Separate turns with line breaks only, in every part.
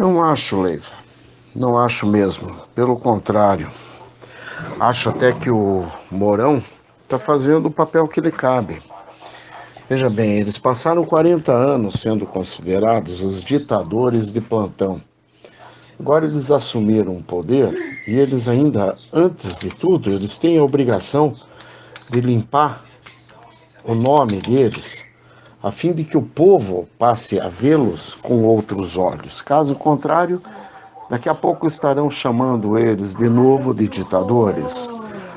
Não acho, Leiva. Não acho mesmo. Pelo contrário. Acho até que o Mourão está fazendo o papel que lhe cabe. Veja bem, eles passaram 40 anos sendo considerados os ditadores de plantão. Agora eles assumiram o poder e eles ainda, antes de tudo, eles têm a obrigação de limpar o nome deles, a fim de que o povo passe a vê-los com outros olhos. Caso contrário, daqui a pouco estarão chamando eles de novo de ditadores.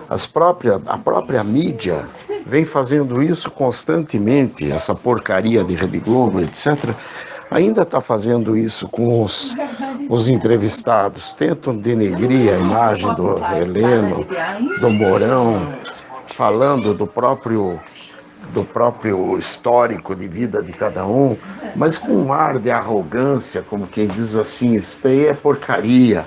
A própria mídia vem fazendo isso constantemente, essa porcaria de Rede Globo, etc. Ainda está fazendo isso com os entrevistados. Tentam denegrir a imagem do Heleno, do Mourão, falando do próprio histórico de vida de cada um, mas com um ar de arrogância, como quem diz assim, isso aí é porcaria.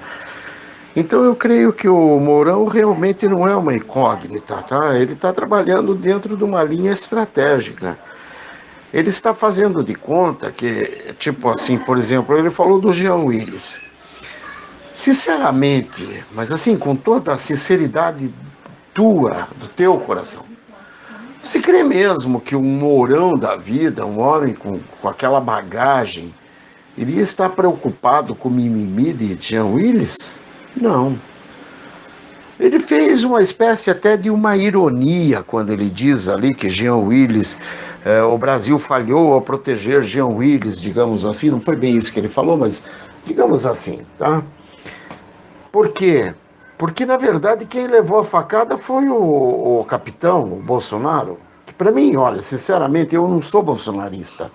Então eu creio que o Mourão realmente não é uma incógnita, tá? Ele está trabalhando dentro de uma linha estratégica. Ele está fazendo de conta que, tipo assim, por exemplo, ele falou do Jean Willis. Sinceramente, mas assim, com toda a sinceridade tua, do teu coração, você crê mesmo que um Mourão da vida, um homem com aquela bagagem, iria estar preocupado com o mimimi de Jean Willis? Não. Ele fez uma espécie até de uma ironia quando ele diz ali que Jean Willis, o Brasil falhou ao proteger Jean Willis, digamos assim. Não foi bem isso que ele falou, mas digamos assim, tá? Por quê? Porque, na verdade, quem levou a facada foi o capitão, o Bolsonaro. Que, para mim, olha, sinceramente, eu não sou bolsonarista.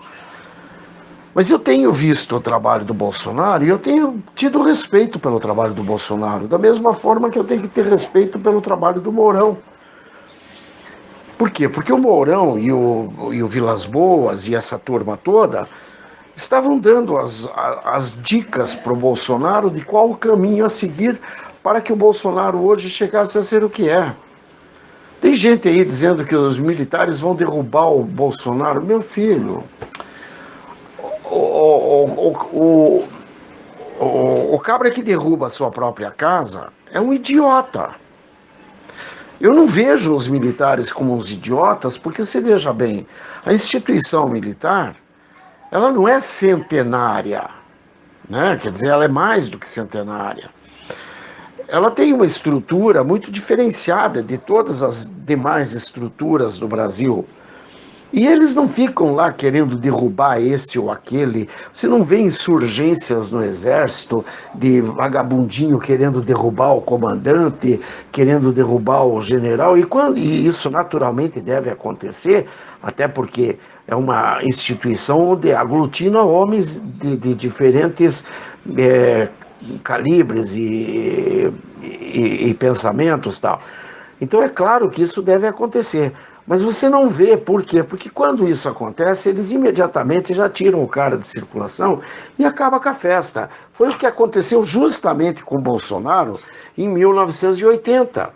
Mas eu tenho visto o trabalho do Bolsonaro e eu tenho tido respeito pelo trabalho do Bolsonaro, da mesma forma que eu tenho que ter respeito pelo trabalho do Mourão. Por quê? Porque o Mourão e o Vilas Boas e essa turma toda estavam dando as dicas para o Bolsonaro de qual o caminho a seguir para que o Bolsonaro hoje chegasse a ser o que é. Tem gente aí dizendo que os militares vão derrubar o Bolsonaro. Meu filho, o cabra que derruba a sua própria casa é um idiota. Eu não vejo os militares como uns idiotas, porque você veja bem, a instituição militar, ela não é centenária, né? Quer dizer, ela é mais do que centenária. Ela tem uma estrutura muito diferenciada de todas as demais estruturas do Brasil. E eles não ficam lá querendo derrubar esse ou aquele. Você não vê insurgências no exército de vagabundinho querendo derrubar o comandante, querendo derrubar o general. E isso naturalmente deve acontecer, até porque é uma instituição onde aglutina homens de diferentes calibres e pensamentos e tal. Então é claro que isso deve acontecer. Mas você não vê, por quê? Porque quando isso acontece, eles imediatamente já tiram o cara de circulação e acaba com a festa. Foi o que aconteceu justamente com Bolsonaro em 1980.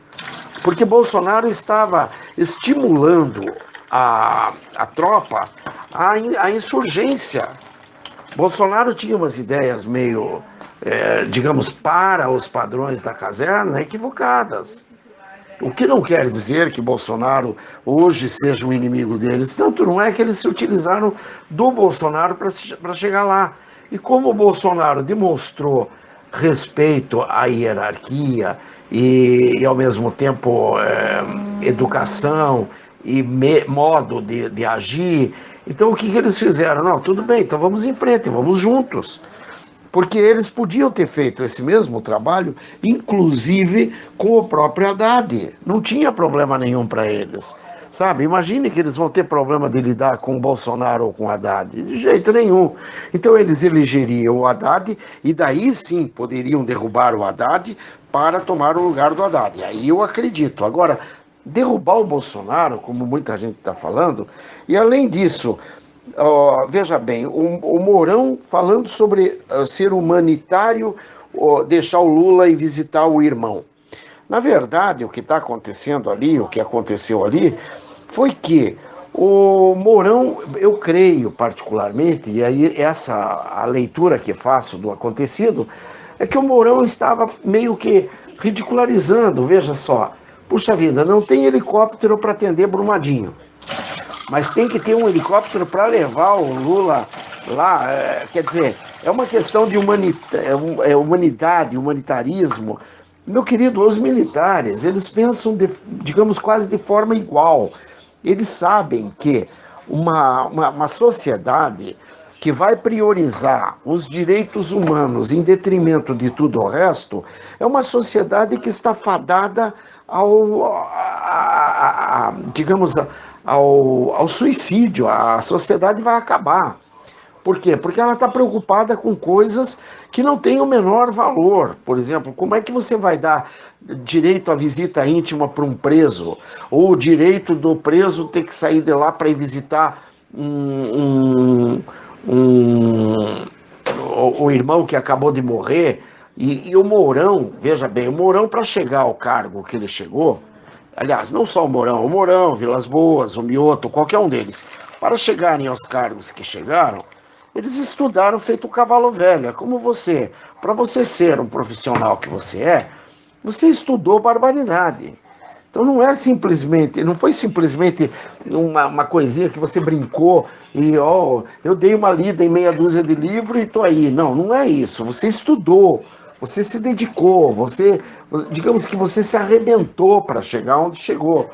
Porque Bolsonaro estava estimulando a tropa à insurgência. Bolsonaro tinha umas ideias meio, digamos, para os padrões da caserna, equivocadas. O que não quer dizer que Bolsonaro hoje seja um inimigo deles, tanto não é que eles se utilizaram do Bolsonaro para chegar lá. E como o Bolsonaro demonstrou respeito à hierarquia e ao mesmo tempo educação e modo de agir, então o que eles fizeram? Não, tudo bem, então vamos em frente, vamos juntos. Porque eles podiam ter feito esse mesmo trabalho, inclusive com o próprio Haddad. Não tinha problema nenhum para eles. Sabe? Imagine que eles vão ter problema de lidar com o Bolsonaro ou com o Haddad. De jeito nenhum. Então eles elegeriam o Haddad e daí sim poderiam derrubar o Haddad para tomar o lugar do Haddad. Aí eu acredito. Agora, derrubar o Bolsonaro, como muita gente está falando, e além disso... veja bem, o Mourão falando sobre ser humanitário, deixar o Lula e visitar o irmão. Na verdade, o que está acontecendo ali, o que aconteceu ali, foi que O Mourão, eu creio particularmente, e aí essa a leitura que faço do acontecido, é que o Mourão estava meio que ridicularizando, veja só. Puxa vida, não tem helicóptero para atender Brumadinho, mas tem que ter um helicóptero para levar o Lula lá. Quer dizer, é uma questão de humanidade, humanitarismo. Meu querido, os militares, eles pensam, digamos, quase de forma igual. Eles sabem que uma sociedade que vai priorizar os direitos humanos em detrimento de tudo o resto é uma sociedade que está fadada digamos, ao suicídio. A sociedade vai acabar. Por quê? Porque ela está preocupada com coisas que não têm o menor valor. Por exemplo, como é que você vai dar direito à visita íntima para um preso? Ou o direito do preso ter que sair de lá para ir visitar o irmão que acabou de morrer? E o Mourão, veja bem, o Mourão, para chegar ao cargo que ele chegou, aliás, não só o Mourão, Vilas Boas, o Mioto, qualquer um deles, para chegarem aos cargos que chegaram, eles estudaram feito um cavalo velho. É como você. Para você ser um profissional que você é, você estudou barbaridade. Então não foi simplesmente uma coisinha que você brincou e eu dei uma lida em meia dúzia de livros e estou aí. Não, não é isso. Você estudou, você se dedicou, digamos que você se arrebentou para chegar onde chegou.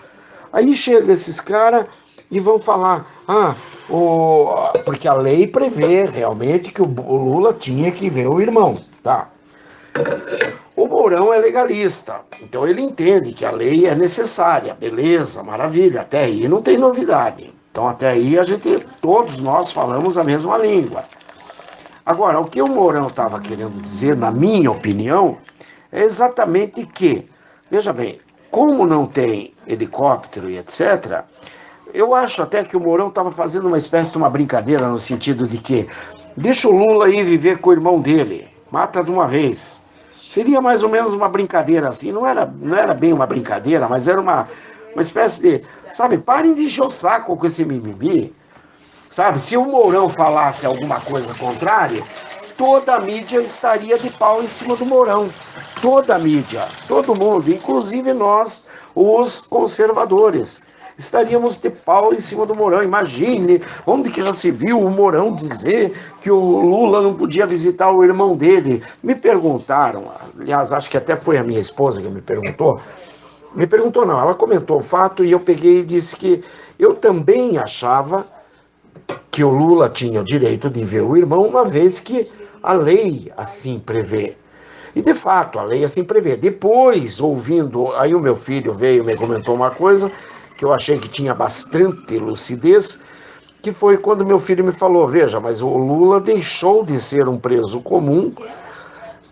Aí chega esses caras e vão falar, porque a lei prevê realmente que o Lula tinha que ver o irmão, tá? O Mourão é legalista, então ele entende que a lei é necessária, beleza, maravilha, até aí não tem novidade. Então até aí todos nós falamos a mesma língua. Agora, o que o Mourão estava querendo dizer, na minha opinião, é exatamente que, veja bem, como não tem helicóptero e etc., eu acho até que o Mourão estava fazendo uma espécie de uma brincadeira no sentido de que deixa o Lula ir viver com o irmão dele, mata de uma vez. Seria mais ou menos uma brincadeira assim, não era bem uma brincadeira, mas era uma espécie de, sabe, parem de encher o saco com esse mimimi, sabe? Se o Mourão falasse alguma coisa contrária, toda a mídia estaria de pau em cima do Mourão. Toda a mídia, todo mundo, inclusive nós, os conservadores, estaríamos de pau em cima do Mourão. Imagine onde que já se viu o Mourão dizer que o Lula não podia visitar o irmão dele. Me perguntaram, aliás, acho que até foi a minha esposa que me perguntou não, ela comentou o fato e eu peguei e disse que eu também achava que o Lula tinha o direito de ver o irmão, uma vez que a lei assim prevê. E, de fato, a lei assim prevê. Depois, ouvindo, aí o meu filho veio e me comentou uma coisa que eu achei que tinha bastante lucidez, que foi quando meu filho me falou, veja, mas o Lula deixou de ser um preso comum.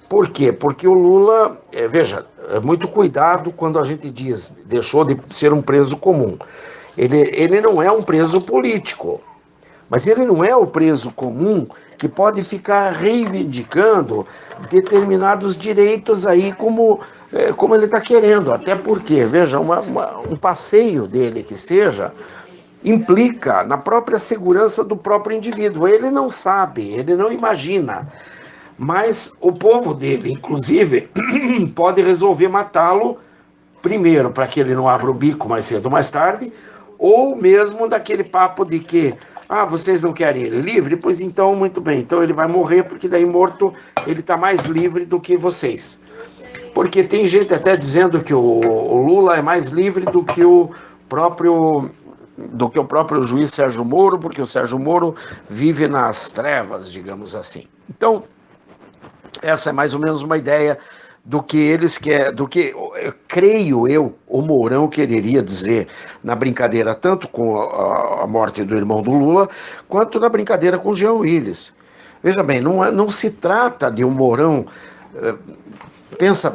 Por quê? Porque o Lula, veja, muito cuidado quando a gente diz deixou de ser um preso comum. Ele não é um preso político. Mas ele não é o preso comum que pode ficar reivindicando determinados direitos aí como ele está querendo. Até porque, veja, um passeio dele que seja, implica na própria segurança do próprio indivíduo. Ele não sabe, ele não imagina. Mas o povo dele, inclusive, pode resolver matá-lo primeiro, para que ele não abra o bico mais cedo ou mais tarde, ou mesmo daquele papo de que vocês não querem ele livre? Pois então, muito bem, então ele vai morrer, porque daí morto ele está mais livre do que vocês. Porque tem gente até dizendo que o Lula é mais livre do que o próprio juiz Sérgio Moro, porque o Sérgio Moro vive nas trevas, digamos assim. Então, essa é mais ou menos uma ideia do que eles querem, do que, creio eu, o Mourão quereria dizer na brincadeira, tanto com a morte do irmão do Lula, quanto na brincadeira com o Jean Willis. Veja bem, não se trata de um Mourão, pensa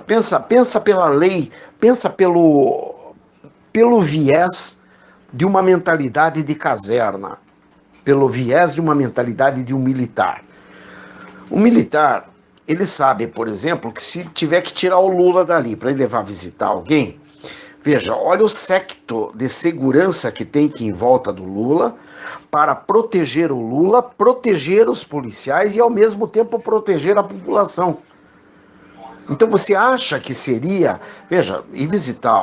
pela lei, pensa pelo viés de uma mentalidade de caserna, pelo viés de uma mentalidade de um militar. O militar, ele sabe, por exemplo, que se tiver que tirar o Lula dali para ele levar visitar alguém, Veja, olha o séquito de segurança que tem que ir em volta do Lula para proteger o Lula, proteger os policiais e, ao mesmo tempo, proteger a população. Então você acha que seria, veja, ir visitar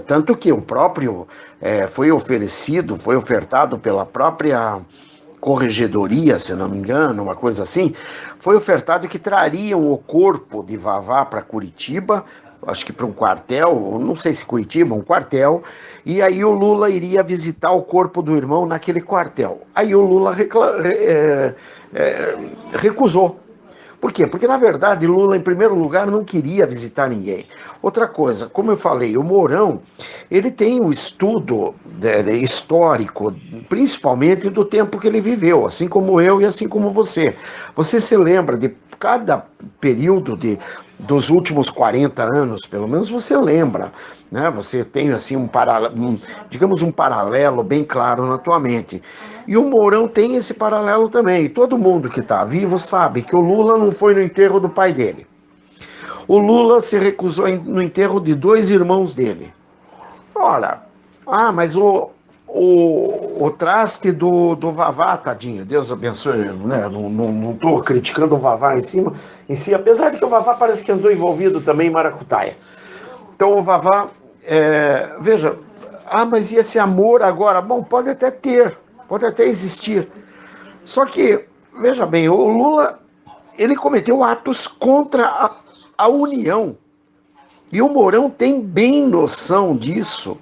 tanto que o próprio foi oferecido, foi ofertado pela própria corregedoria, se não me engano, uma coisa assim, foi ofertado que trariam o corpo de Vavá para Curitiba, acho que para um quartel, não sei se Curitiba, um quartel, e aí o Lula iria visitar o corpo do irmão naquele quartel. Aí o Lula recusou. Por quê? Porque, na verdade, Lula, em primeiro lugar, não queria visitar ninguém. Outra coisa, como eu falei, o Mourão, ele tem um estudo histórico, principalmente do tempo que ele viveu, assim como eu e assim como você. Você se lembra de cada período dos últimos 40 anos, pelo menos você lembra, né? Você tem, assim, digamos, um paralelo bem claro na tua mente. E o Mourão tem esse paralelo também. E todo mundo que está vivo sabe que o Lula não foi no enterro do pai dele. O Lula se recusou no enterro de dois irmãos dele. Ora, mas o traste do Vavá, tadinho, Deus abençoe, né? Não estou criticando o Vavá em si, apesar de que o Vavá parece que andou envolvido também em maracutaia. Então o Vavá, veja, mas e esse amor agora? Bom, pode até ter, pode até existir. Só que, veja bem, o Lula, ele cometeu atos contra a União. E o Mourão tem bem noção disso.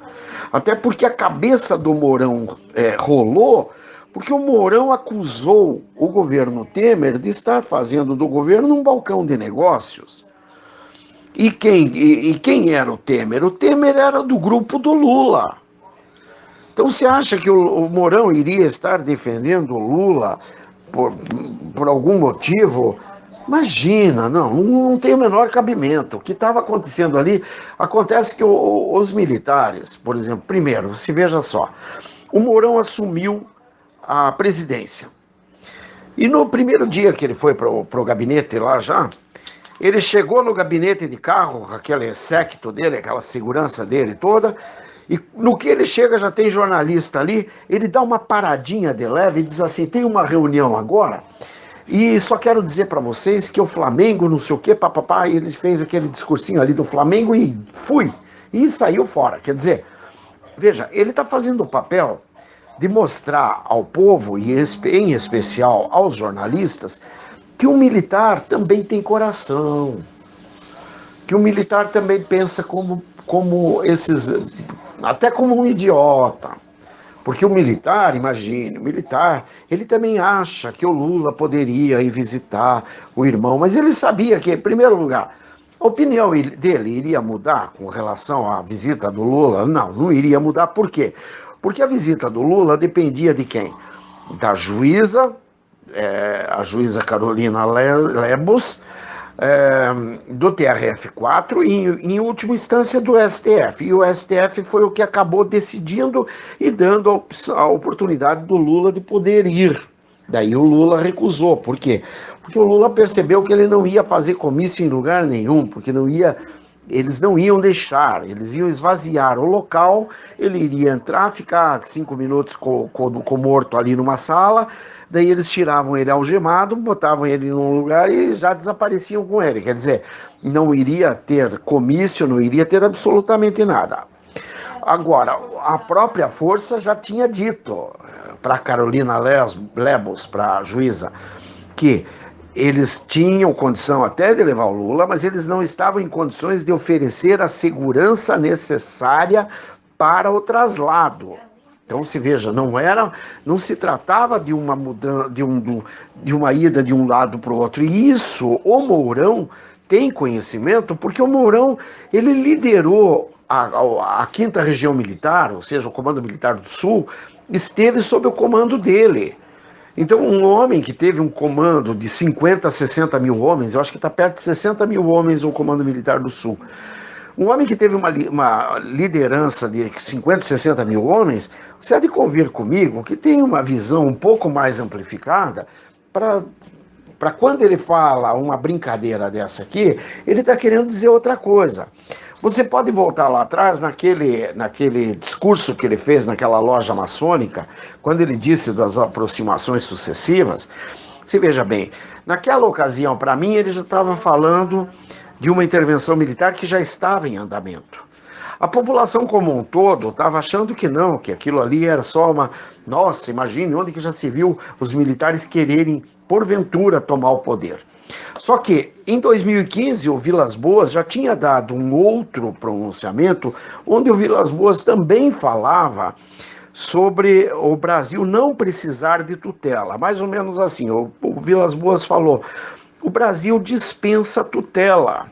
Até porque a cabeça do Mourão rolou, porque o Mourão acusou o governo Temer de estar fazendo do governo um balcão de negócios. E quem era o Temer? O Temer era do grupo do Lula. Então você acha que o Mourão iria estar defendendo o Lula por algum motivo? Imagina, não tem o menor cabimento. O que estava acontecendo ali, acontece que os militares, por exemplo, primeiro, se veja só, o Mourão assumiu a presidência. E no primeiro dia que ele foi para o gabinete lá já, ele chegou no gabinete de carro, aquele séquito dele, aquela segurança dele toda, e no que ele chega já tem jornalista ali, ele dá uma paradinha de leve e diz assim, tem uma reunião agora, e só quero dizer para vocês que o Flamengo, não sei o que, papapá, e ele fez aquele discursinho ali do Flamengo e e saiu fora. Quer dizer, veja, ele está fazendo o papel de mostrar ao povo, e em especial aos jornalistas, que o militar também tem coração, que o militar também pensa como esses, até como um idiota. Porque o militar, imagine, o militar, ele também acha que o Lula poderia ir visitar o irmão, mas ele sabia que, em primeiro lugar, a opinião dele iria mudar com relação à visita do Lula? Não iria mudar. Por quê? Porque a visita do Lula dependia de quem? Da juíza, a juíza Carolina Lebos, do TRF4 e, em última instância, do STF. E o STF foi o que acabou decidindo e dando a oportunidade do Lula de poder ir. Daí o Lula recusou. Por quê? Porque o Lula percebeu que ele não ia fazer comício em lugar nenhum, porque eles não iam deixar, eles iam esvaziar o local, ele iria entrar, ficar 5 minutos com o morto ali numa sala, daí eles tiravam ele algemado, botavam ele num lugar e já desapareciam com ele. Quer dizer, não iria ter comício, não iria ter absolutamente nada. Agora, a própria força já tinha dito para Carolina Lebos, para a juíza, que eles tinham condição até de levar o Lula, mas eles não estavam em condições de oferecer a segurança necessária para o traslado. Então se veja, não se tratava de uma mudança, de uma ida de um lado para o outro. E isso o Mourão tem conhecimento, porque o Mourão ele liderou a 5ª Região Militar, ou seja, o Comando Militar do Sul, esteve sob o comando dele. Então, um homem que teve um comando de 50 a 60 mil homens, eu acho que está perto de 60 mil homens o Comando Militar do Sul. Um homem que teve uma liderança de 50, 60 mil homens, você há de convir comigo que tem uma visão um pouco mais amplificada para para quando ele fala uma brincadeira dessa aqui, ele está querendo dizer outra coisa. Você pode voltar lá atrás, naquele discurso que ele fez naquela loja maçônica, quando ele disse das aproximações sucessivas. Se veja bem, naquela ocasião, para mim, ele já estava falando de uma intervenção militar que já estava em andamento. A população como um todo estava achando que não, que aquilo ali era só uma... Nossa, imagine onde que já se viu os militares quererem, porventura, tomar o poder. Só que, em 2015, o Vilas Boas já tinha dado um outro pronunciamento, onde o Vilas Boas também falava sobre o Brasil não precisar de tutela. Mais ou menos assim, o Vilas Boas falou, o Brasil dispensa tutela.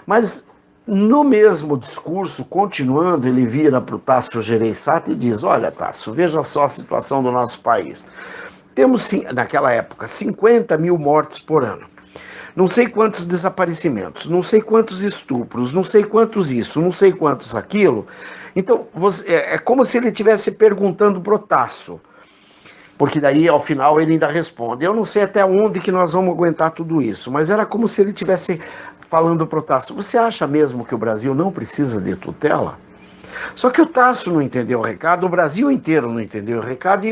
Mas, no mesmo discurso, continuando, ele vira para o Tasso Gereissati e diz, olha, Tasso, veja só a situação do nosso país. Temos, naquela época, 50 mil mortes por ano. Não sei quantos desaparecimentos, não sei quantos estupros, não sei quantos isso, não sei quantos aquilo. Então, é como se ele estivesse perguntando pro Tasso, porque daí, ao final, ele ainda responde. Eu não sei até onde que nós vamos aguentar tudo isso, mas era como se ele estivesse falando pro Tasso, você acha mesmo que o Brasil não precisa de tutela? Só que o Tasso não entendeu o recado, o Brasil inteiro não entendeu o recado, e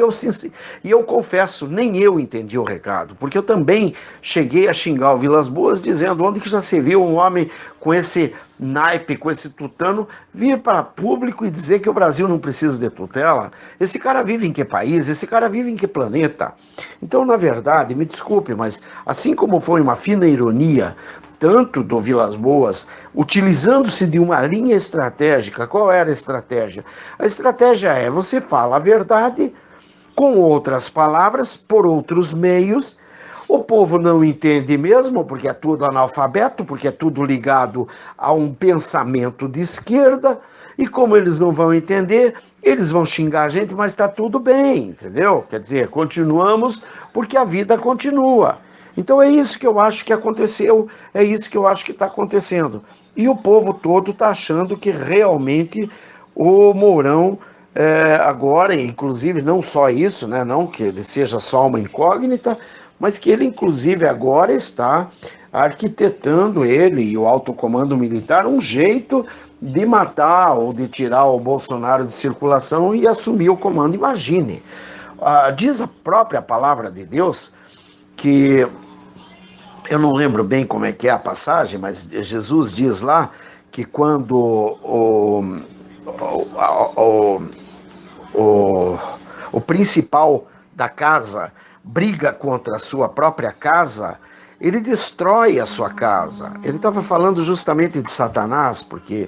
eu confesso, nem eu entendi o recado, porque eu também cheguei a xingar o Vilas Boas, dizendo onde que já se viu um homem com esse naipe, com esse tutano, vir para público e dizer que o Brasil não precisa de tutela. Esse cara vive em que país? Esse cara vive em que planeta? Então, na verdade, me desculpe, mas assim como foi uma fina ironia, tanto do Vilas Boas, utilizando-se de uma linha estratégica. Qual era a estratégia? A estratégia é, você fala a verdade com outras palavras, por outros meios, o povo não entende mesmo, porque é tudo analfabeto, porque é tudo ligado a um pensamento de esquerda, e como eles não vão entender, eles vão xingar a gente, mas está tudo bem, entendeu? Quer dizer, continuamos porque a vida continua. Então é isso que eu acho que aconteceu, é isso que eu acho que está acontecendo. E o povo todo está achando que realmente o Mourão, agora, inclusive, não só isso, né, não que ele seja só uma incógnita, mas que ele, inclusive, agora está arquitetando, ele e o alto comando militar, um jeito de matar ou de tirar o Bolsonaro de circulação e assumir o comando. Imagine, diz a própria palavra de Deus que, eu não lembro bem como é que é a passagem, mas Jesus diz lá que quando o principal da casa briga contra a sua própria casa, ele destrói a sua casa. Ele estava falando justamente de Satanás, porque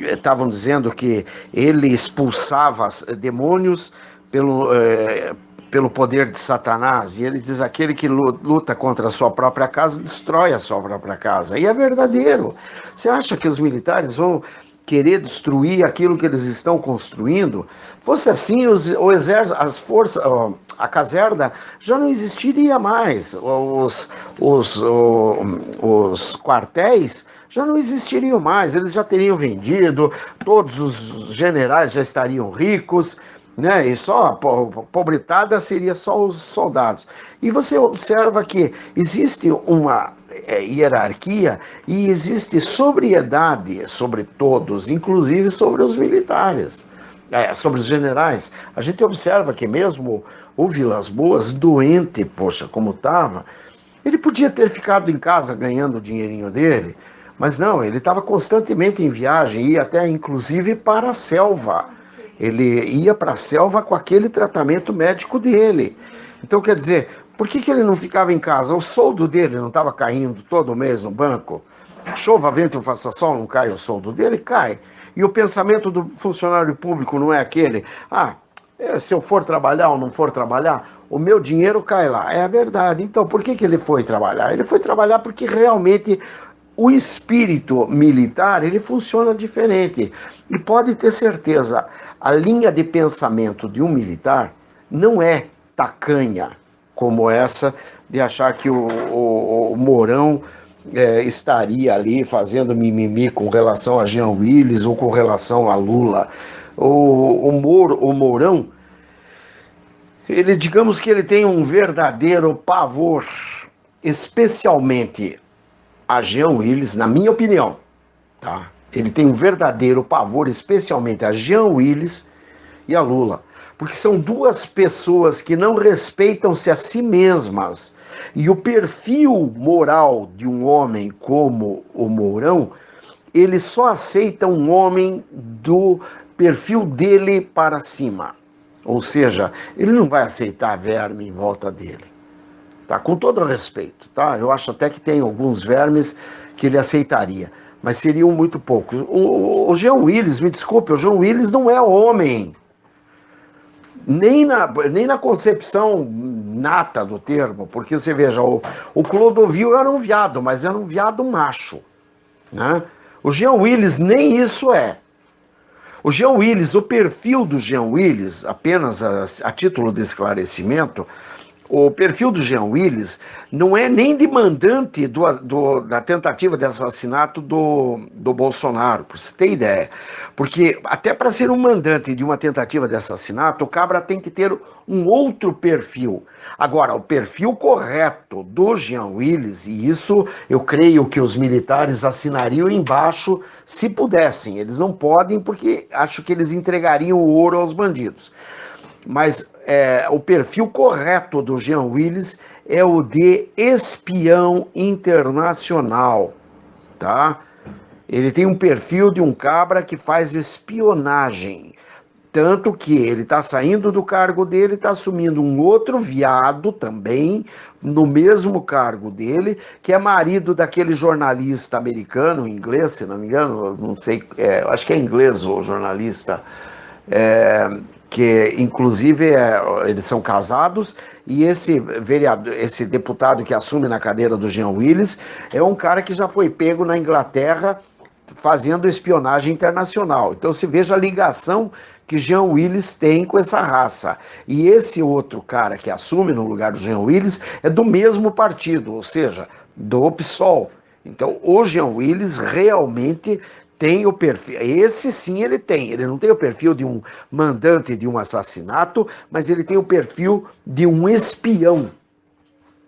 estavam dizendo que ele expulsava demônios pelo poder de Satanás, e ele diz, aquele que luta contra a sua própria casa, destrói a sua própria casa, e é verdadeiro. Você acha que os militares vão querer destruir aquilo que eles estão construindo? Fosse assim, o exército, as forças, a caserna já não existiria mais, os quartéis já não existiriam mais, eles já teriam vendido, todos os generais já estariam ricos, né? E só a pobretada seria só os soldados. E você observa que existe uma hierarquia e existe sobriedade sobre todos, inclusive sobre os militares, sobre os generais. A gente observa que mesmo o Vilas Boas, doente, poxa, como estava, ele podia ter ficado em casa ganhando o dinheirinho dele, mas não, ele estava constantemente em viagem, ia até inclusive para a selva. Ele ia para a selva com aquele tratamento médico dele. Então, quer dizer, por que ele não ficava em casa? O soldo dele não estava caindo todo mês no banco? Chova, vento, faça sol, não cai o soldo dele? Cai. E o pensamento do funcionário público não é aquele, se eu for trabalhar ou não for trabalhar, o meu dinheiro cai lá. É a verdade. Então, por que ele foi trabalhar? Ele foi trabalhar porque realmente o espírito militar, ele funciona diferente. E pode ter certeza, a linha de pensamento de um militar não é tacanha como essa de achar que o Mourão estaria ali fazendo mimimi com relação a Jean Willis ou com relação a Lula. O Mourão, ele, digamos que ele tem um verdadeiro pavor especialmente a Jean Willis, na minha opinião, tá? Ele tem um verdadeiro pavor, especialmente a Jean Willis e a Lula, porque são duas pessoas que não respeitam-se a si mesmas. E o perfil moral de um homem como o Mourão, ele só aceita um homem do perfil dele para cima. Ou seja, ele não vai aceitar verme em volta dele. Tá? Com todo respeito, tá? Eu acho até que tem alguns vermes que ele aceitaria, mas seriam muito poucos. O Jean Willis, me desculpe, o Jean Willis não é homem. Nem na concepção nata do termo, porque você veja, o Clodovil era um viado, mas era um viado macho, né? O Jean Willis nem isso é. O Jean Willis, o perfil do Jean Willis, apenas a título de esclarecimento, o perfil do Jean Willis não é nem de mandante da tentativa de assassinato do Bolsonaro, para você ter ideia. Porque até para ser um mandante de uma tentativa de assassinato, o cabra tem que ter um outro perfil. Agora, o perfil correto do Jean Willis, e isso eu creio que os militares assinariam embaixo se pudessem. Eles não podem porque acho que eles entregariam o ouro aos bandidos. Mas o perfil correto do Jean Willis é o de espião internacional, tá? Ele tem um perfil de um cabra que faz espionagem, tanto que ele está saindo do cargo dele, está assumindo um outro viado também, no mesmo cargo dele, que é marido daquele jornalista americano, inglês, se não me engano, não sei, acho que é inglês o jornalista, que inclusive eles são casados, e esse vereador, esse deputado que assume na cadeira do Jean Willis é um cara que já foi pego na Inglaterra fazendo espionagem internacional. Então se veja a ligação que Jean Willis tem com essa raça. E esse outro cara que assume no lugar do Jean Willis é do mesmo partido, ou seja, do PSOL. Então o Jean Willis realmente tem o perfil, esse sim ele não tem o perfil de um mandante de um assassinato, mas ele tem o perfil de um espião,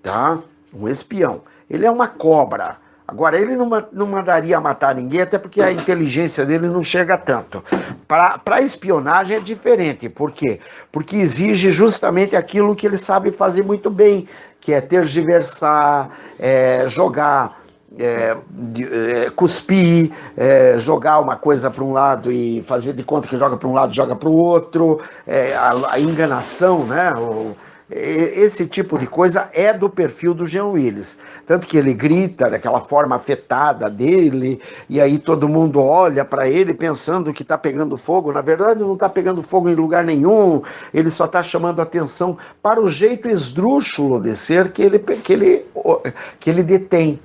tá? Um espião. Ele é uma cobra. Agora, ele não mandaria matar ninguém, até porque a inteligência dele não chega tanto. Para espionagem é diferente. Por quê? Porque exige justamente aquilo que ele sabe fazer muito bem, que é tergiversar, jogar, cuspir, jogar uma coisa para um lado e fazer de conta que joga para um lado, joga para o outro, a enganação, né? Esse tipo de coisa é do perfil do Jean Willis. Tanto que ele grita daquela forma afetada dele, e aí todo mundo olha para ele pensando que está pegando fogo. Na verdade, não está pegando fogo em lugar nenhum, ele só está chamando atenção para o jeito esdrúxulo de ser que ele detém.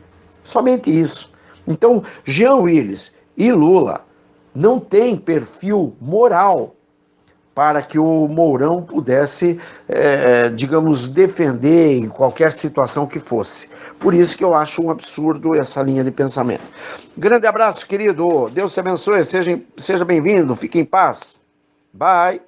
Somente isso. Então, Jean Willis e Lula não têm perfil moral para que o Mourão pudesse, digamos, defender em qualquer situação que fosse. Por isso que eu acho um absurdo essa linha de pensamento. Grande abraço, querido. Deus te abençoe. Seja bem-vindo. Fique em paz. Bye.